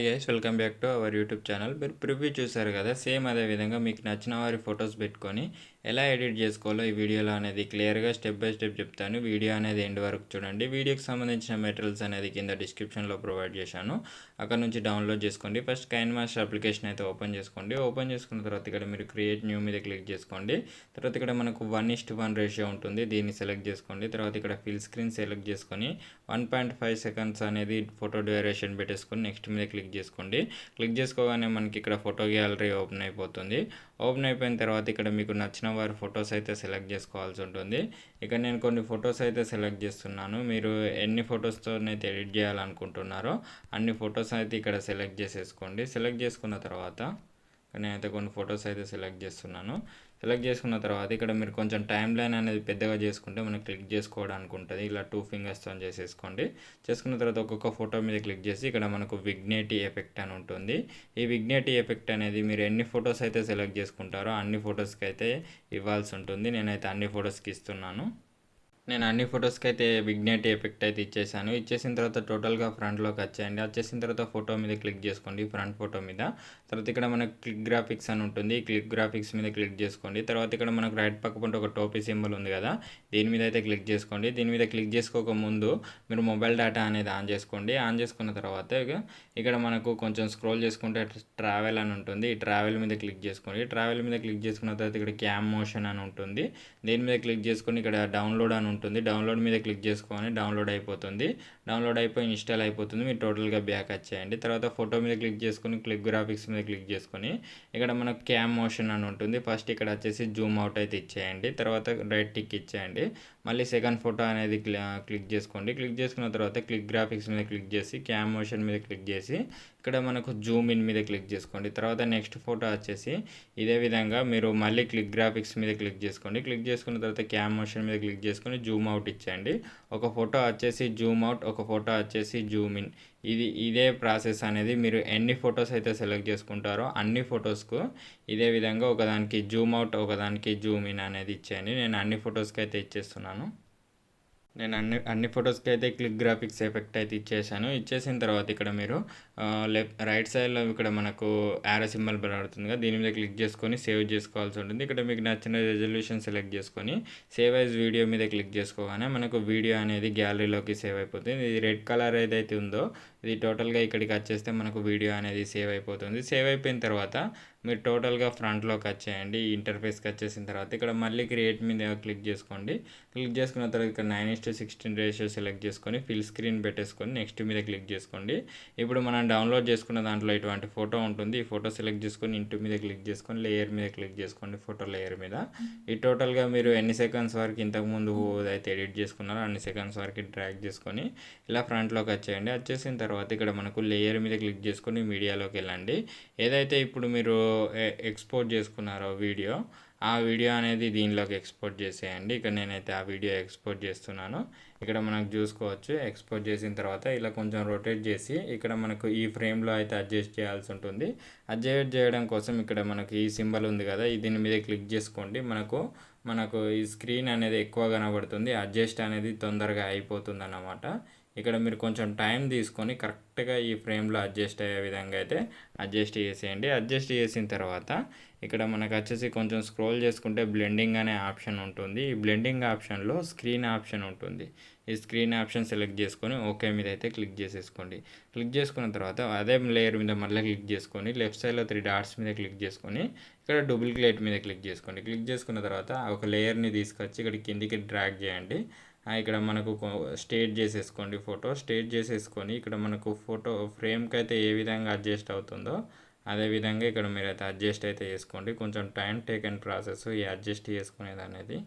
Hi guys, welcome back to our YouTube channel. మీరు preview చూసారు కదా, సేమ్ అదే విధంగా మీకు నచ్చిన వారి ఫొటోస్ పెట్టుకొని ఎలా ఎడిట్ చేసుకోవాలో ఈ వీడియోలో అనేది క్లియర్గా స్టెప్ బై స్టెప్ చెప్తాను. వీడియో అనేది ఎండ్ వరకు చూడండి. వీడియోకి సంబంధించిన మెటీరియల్స్ అనేది కింద డిస్క్రిప్షన్లో ప్రొవైడ్ చేశాను, అక్కడ నుంచి డౌన్లోడ్ చేసుకోండి. ఫస్ట్ కైన్మాస్టర్ అప్లికేషన్ అయితే ఓపెన్ చేసుకోండి. ఓపెన్ చేసుకున్న తర్వాత ఇక్కడ మీరు క్రియేట్ న్యూ మీద క్లిక్ చేసుకోండి. తర్వాత ఇక్కడ మనకు 1:1 రేషియో ఉంటుంది, దీన్ని సెలెక్ట్ చేసుకోండి. తర్వాత ఇక్కడ ఫిల్ స్క్రీన్ సెలెక్ట్ చేసుకొని 1.5 సెకండ్స్ అనేది ఫోటో డ్యూరేషన్ పెట్టేసుకొని నెక్స్ట్ మీద క్లిక్ చేసుకోండి. క్లిక్ చేసుకోగానే మనకి ఇక్కడ ఫోటో గ్యాలరీ ఓపెన్ అయిపోతుంది. ఓపెన్ అయిపోయిన తర్వాత ఇక్కడ మీకు నచ్చిన వారి ఫొటోస్ అయితే సెలెక్ట్ చేసుకోవాల్సి ఉంటుంది. ఇక్కడ నేను కొన్ని ఫొటోస్ అయితే సెలెక్ట్ చేస్తున్నాను. మీరు ఎన్ని ఫొటోస్తో అయితే ఎడిట్ చేయాలనుకుంటున్నారో అన్ని ఫొటోస్ అయితే ఇక్కడ సెలెక్ట్ చేసేసుకోండి. సెలెక్ట్ చేసుకున్న తర్వాత నేనైతే కొన్ని ఫొటోస్ అయితే సెలెక్ట్ చేస్తున్నాను. సెలెక్ట్ చేసుకున్న తర్వాత ఇక్కడ మీరు కొంచెం టైం లైన్ అనేది పెద్దగా చేసుకుంటే మనకు క్లిక్ చేసుకోవడానికి ఉంటుంది. ఇలా 2 ఫింగర్స్తో చేసేసుకోండి. చేసుకున్న తర్వాత ఒక్కొక్క ఫోటో మీద క్లిక్ చేసి ఇక్కడ మనకు విగ్నేటి ఎఫెక్ట్ అని ఉంటుంది. ఈ విగ్నేటి ఎఫెక్ట్ అనేది మీరు ఎన్ని ఫొటోస్ అయితే సెలెక్ట్ చేసుకుంటారో అన్ని ఫొటోస్కి అయితే ఇవ్వాల్సి ఉంటుంది. నేనైతే అన్ని ఫొటోస్కి ఇస్తున్నాను. నేను అన్ని ఫొటోస్కి అయితే విగ్నేటి ఎఫెక్ట్ అయితే ఇచ్చేసాను. ఇచ్చేసిన తర్వాత టోటల్గా ఫ్రంట్లోకి వచ్చేయండి. వచ్చేసిన తర్వాత ఫోటో మీద క్లిక్ చేసుకోండి, ఫ్రంట్ ఫోటో మీద. తర్వాత ఇక్కడ మనకు క్లిక్ గ్రాఫిక్స్ అని ఉంటుంది. క్లిక్ గ్రాఫిక్స్ మీద క్లిక్ చేసుకోండి. తర్వాత ఇక్కడ మనకు రైట్ పక్క పంట ఒక టోపీ సింబల్ ఉంది కదా, దీని మీద అయితే క్లిక్ చేసుకోండి. దీని మీద క్లిక్ చేసుకోక ముందు మీరు మొబైల్ డేటా అనేది ఆన్ చేసుకోండి. ఆన్ చేసుకున్న తర్వాత ఇక్కడ మనకు కొంచెం స్క్రోల్ చేసుకుంటే ట్రావెల్ అని ఉంటుంది. ఈ ట్రావెల్ మీద క్లిక్ చేసుకోండి. ట్రావెల్ మీద క్లిక్ చేసుకున్న తర్వాత ఇక్కడ క్యామ్ మోషన్ అని ఉంటుంది. దీని మీద క్లిక్ చేసుకొని ఇక్కడ డౌన్లోడ్ అని ఉంటుంది. డౌన్లోడ్ మీద క్లిక్ చేసుకొని డౌన్లోడ్ అయిపోతుంది. డౌన్లోడ్ అయిపోయి ఇన్స్టాల్ అయిపోతుంది. మీరు టోటల్గా బ్యాక్ వచ్చేయండి. తర్వాత ఫోటో మీద క్లిక్ చేసుకొని క్లిక్ గ్రాఫిక్స్ మీద క్లిక్ చేసుకొని ఇక్కడ మనకు క్యామ్ మోషన్ అని ఉంటుంది. ఫస్ట్ ఇక్కడ వచ్చేసి జూమ్ అవుట్ అయితే ఇచ్చేయండి. తర్వాత రైట్ టిక్ ఇచ్చేయండి. మళ్ళీ సెకండ్ ఫోటో అనేది క్లిక్ చేసుకోండి. క్లిక్ చేసుకున్న తర్వాత క్లిక్ గ్రాఫిక్స్ మీద క్లిక్ చేసి క్యామ్ మోషన్ మీద క్లిక్ చేసి ఇక్కడ మనకు జూమ్ ఇన్ మీద క్లిక్ చేసుకోండి. తర్వాత నెక్స్ట్ ఫోటో వచ్చేసి ఇదే విధంగా మీరు మళ్ళీ క్లిక్ గ్రాఫిక్స్ మీద క్లిక్ చేసుకోండి. క్లిక్ చేసుకున్న తర్వాత క్యామ్ మోషన్ మీద క్లిక్ చేసుకొని జూమ్ అవుట్ ఇచ్చేయండి. ఒక ఫోటో వచ్చేసి జూమ్ అవుట్, ఒక ఫోటో వచ్చేసి జూమ్ ఇన్. ఇదే ప్రాసెస్ అనేది మీరు ఎన్ని ఫొటోస్ అయితే సెలెక్ట్ చేసుకుంటారో అన్ని ఫొటోస్కు ఇదే విధంగా ఒకదానికి జూమ్ అవుట్, ఒకదానికి జూమ్ ఇన్ అనేది ఇచ్చేయండి. నేను అన్ని ఫొటోస్కి అయితే ఇచ్చేస్తున్నాను. నేను అన్ని ఫొటోస్కి అయితే క్లిక్ గ్రాఫిక్స్ ఎఫెక్ట్ అయితే ఇచ్చేసాను. ఇచ్చేసిన తర్వాత ఇక్కడ మీరు రైట్ సైడ్లో ఇక్కడ మనకు యారో సింబల్ పడుతుంది కదా, దీని మీద క్లిక్ చేసుకొని సేవ్ చేసుకోవాల్సి ఉంటుంది. ఇక్కడ మీకు నచ్చిన రెజల్యూషన్ సెలెక్ట్ చేసుకొని సేవ్ యాజ్ వీడియో మీద క్లిక్ చేసుకోగానే మనకు వీడియో అనేది గ్యాలరీలోకి సేవ్ అయిపోతుంది. ఇది రెడ్ కలర్ ఏదైతే ఉందో ఇది టోటల్గా ఇక్కడికి వచ్చేస్తే మనకు వీడియో అనేది సేవ్ అయిపోతుంది. సేవ్ అయిపోయిన తర్వాత మీరు టోటల్గా ఫ్రంట్లోకి వచ్చేయండి. ఈ ఇంటర్ఫేస్కి వచ్చేసిన తర్వాత ఇక్కడ మళ్ళీ క్రియేట్ మీద క్లిక్ చేసుకోండి. క్లిక్ చేసుకున్న తర్వాత ఇక్కడ 9:16 రేషియో సెలెక్ట్ చేసుకొని ఫిల్ స్క్రీన్ పెట్టేసుకొని నెక్స్ట్ మీద క్లిక్ చేసుకోండి. ఇప్పుడు మనం డౌన్లోడ్ చేసుకున్న దాంట్లో ఇటువంటి ఫోటో ఉంటుంది. ఈ ఫోటో సెలెక్ట్ చేసుకొని ఇంటూ మీద క్లిక్ చేసుకొని లేయర్ మీద క్లిక్ చేసుకోండి, ఫోటో లేయర్ మీద. ఈ టోటల్గా మీరు ఎన్ని సెకండ్స్ వరకు ఇంతకుముందు అయితే ఎడిట్ చేసుకున్నారో అన్ని సెకండ్స్ వరకు డ్రాగ్ చేసుకొని ఇలా ఫ్రంట్లోకి వచ్చేయండి. వచ్చేసిన తర్వాత ఇక్కడ మనకు లేయర్ మీద క్లిక్ చేసుకొని మీడియాలోకి వెళ్ళండి. ఏదైతే ఇప్పుడు మీరు ఎక్స్పోర్ట్ చేసుకున్నారో ఆ వీడియో అనేది దీనిలోకి ఎక్స్పోర్ట్ చేసేయండి. ఇక్కడ నేనైతే ఆ వీడియో ఎక్స్పోర్ట్ చేస్తున్నాను. ఇక్కడ మనకు చూసుకోవచ్చు. ఎక్స్పోర్ట్ చేసిన తర్వాత ఇలా కొంచెం రొటేట్ చేసి ఇక్కడ మనకు ఈ ఫ్రేమ్లో అయితే అడ్జస్ట్ చేయాల్సి ఉంటుంది. అడ్జస్ట్ చేయడం కోసం ఇక్కడ మనకు ఈ సింబల్ ఉంది కదా, దీని మీద క్లిక్ చేసుకోండి. మనకు ఈ స్క్రీన్ అనేది ఎక్కువ కనబడుతుంది, అడ్జస్ట్ అనేది తొందరగా అయిపోతుంది అన్నమాట. ఇక్కడ మీరు కొంచెం టైం తీసుకొని కరెక్ట్గా ఈ ఫ్రేమ్లో అడ్జస్ట్ అయ్యే విధంగా అయితే అడ్జస్ట్ చేసేయండి. అడ్జస్ట్ చేసిన తర్వాత ఇక్కడ మనకు వచ్చేసి కొంచెం స్క్రోల్ చేసుకుంటే బ్లెండింగ్ అనే ఆప్షన్ ఉంటుంది. ఈ బ్లెండింగ్ ఆప్షన్లో స్క్రీన్ ఆప్షన్ ఉంటుంది. ఈ స్క్రీన్ ఆప్షన్ సెలెక్ట్ చేసుకొని ఓకే మీద అయితే క్లిక్ చేసేసుకోండి. క్లిక్ చేసుకున్న తర్వాత అదే లేయర్ మీద మళ్ళీ క్లిక్ చేసుకొని లెఫ్ట్ సైడ్లో 3 డాట్స్ మీద క్లిక్ చేసుకొని ఇక్కడ డూప్లికేట్ మీద క్లిక్ చేసుకోండి. క్లిక్ చేసుకున్న తర్వాత ఒక లేయర్ని తీసుకొచ్చి ఇక్కడ కిందికి డ్రాగ్ చేయండి. ఇక్కడ మనకు స్టేట్ చేసేసుకోండి. ఫోటో స్టేట్ చేసేసుకొని ఇక్కడ మనకు ఫోటో ఫ్రేమ్కి అయితే ఏ విధంగా అడ్జస్ట్ అవుతుందో అదే విధంగా ఇక్కడ మీరైతే అడ్జస్ట్ అయితే చేసుకోండి. కొంచెం టైం టేకెన్ ప్రాసెస్ ఈ అడ్జస్ట్ చేసుకునేది అనేది.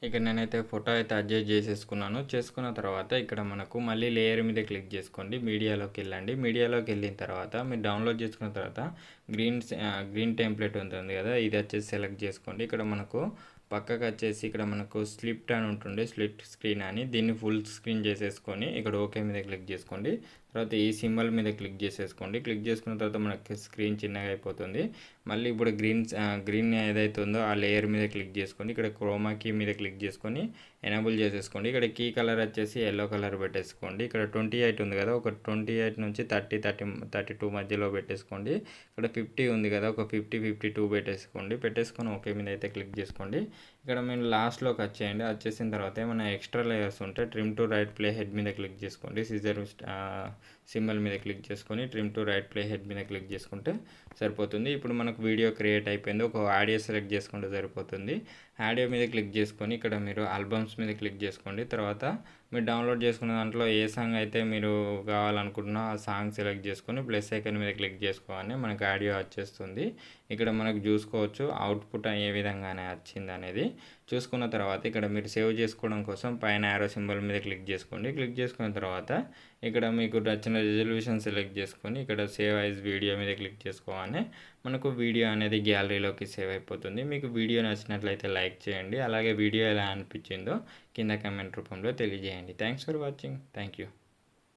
ఇక్కడ నేనైతే ఫోటో అయితే అడ్జస్ట్ చేసేసుకున్నాను. చేసుకున్న తర్వాత ఇక్కడ మనకు మళ్ళీ లేయర్ మీద క్లిక్ చేసుకోండి. మీడియాలోకి వెళ్ళండి. మీడియాలోకి వెళ్ళిన తర్వాత మీరు డౌన్లోడ్ చేసుకున్న తర్వాత గ్రీన్ టెంప్లెట్ ఉంటుంది కదా, ఇది వచ్చేసి సెలెక్ట్ చేసుకోండి. ఇక్కడ మనకు పక్కకు వచ్చేసి ఇక్కడ మనకు స్లిప్ట్ అని ఉంటుంది, స్లిప్ స్క్రీన్ అని, దీన్ని ఫుల్ స్క్రీన్ చేసేసుకొని ఇక్కడ ఓకే మీద క్లిక్ చేసుకోండి. తర్వాత ఈ సింబల్ మీద క్లిక్ చేసేసుకోండి. క్లిక్ చేసుకున్న తర్వాత మనకి స్క్రీన్ చిన్నగా అయిపోతుంది. మళ్ళీ ఇప్పుడు గ్రీన్ ఏదైతే ఉందో ఆ లేయర్ మీద క్లిక్ చేసుకోండి. ఇక్కడ క్రోమా కీ మీద క్లిక్ చేసుకొని ఎనేబుల్ చేసేసుకోండి. ఇక్కడ కీ కలర్ వచ్చేసి ఎల్లో కలర్ పెట్టేసుకోండి. ఇక్కడ 28 ఉంది కదా, ఒక 28 నుంచి 32 మధ్యలో పెట్టేసుకోండి. ఇక్కడ 50 ఉంది కదా, ఒక 52 పెట్టేసుకొని ఓకే మీద అయితే క్లిక్ చేసుకోండి. ఇక్కడ మీరు లాస్ట్లోకి వచ్చేయండి. వచ్చేసిన తర్వాత ఏమైనా ఎక్స్ట్రా లేయర్స్ ఉంటే trim to right play head మీద క్లిక్ చేసుకోండి. సిజర్ సింబల్ మీద క్లిక్ చేసుకొని trim to right play head మీద క్లిక్ చేసుకుంటే సరిపోతుంది. ఇప్పుడు మనకు వీడియో క్రియేట్ అయిపోయింది. ఒక ఆడియో సెలెక్ట్ చేసుకుంటే సరిపోతుంది. ఆడియో మీద క్లిక్ చేసుకొని ఇక్కడ మీరు ఆల్బమ్స్ మీద క్లిక్ చేసుకోండి. తర్వాత మీరు డౌన్లోడ్ చేసుకున్న దాంట్లో ఏ సాంగ్ అయితే మీరు కావాలనుకుంటున్నా ఆ సాంగ్ సెలెక్ట్ చేసుకొని ప్లస్ ఐకాన్ మీద క్లిక్ చేసుకోగానే మనకు ఆడియో వచ్చేస్తుంది. ఇక్కడ మనకు చూసుకోవచ్చు అవుట్పుట్ ఏ విధంగానే వచ్చింది అనేది. చూసుకున్న తర్వాత ఇక్కడ మీరు సేవ్ చేసుకోవడం కోసం పైన యారో సింబల్ మీద క్లిక్ చేసుకోండి. క్లిక్ చేసుకున్న తర్వాత ఇక్కడ మీకు నచ్చిన రిజల్యూషన్ సెలెక్ట్ చేసుకొని ఇక్కడ సేవ్ యాజ్ వీడియో మీద క్లిక్ చేసుకోగానే మనకు వీడియో అనేది గ్యాలరీలోకి సేవ్ అయిపోతుంది. మీకు వీడియో నచ్చినట్లయితే లైక్ చేయండి. అలాగే వీడియో ఎలా అనిపించిందో కింద కామెంట్ రూపంలో తెలియజేయండి. Thanks for watching. Thank you.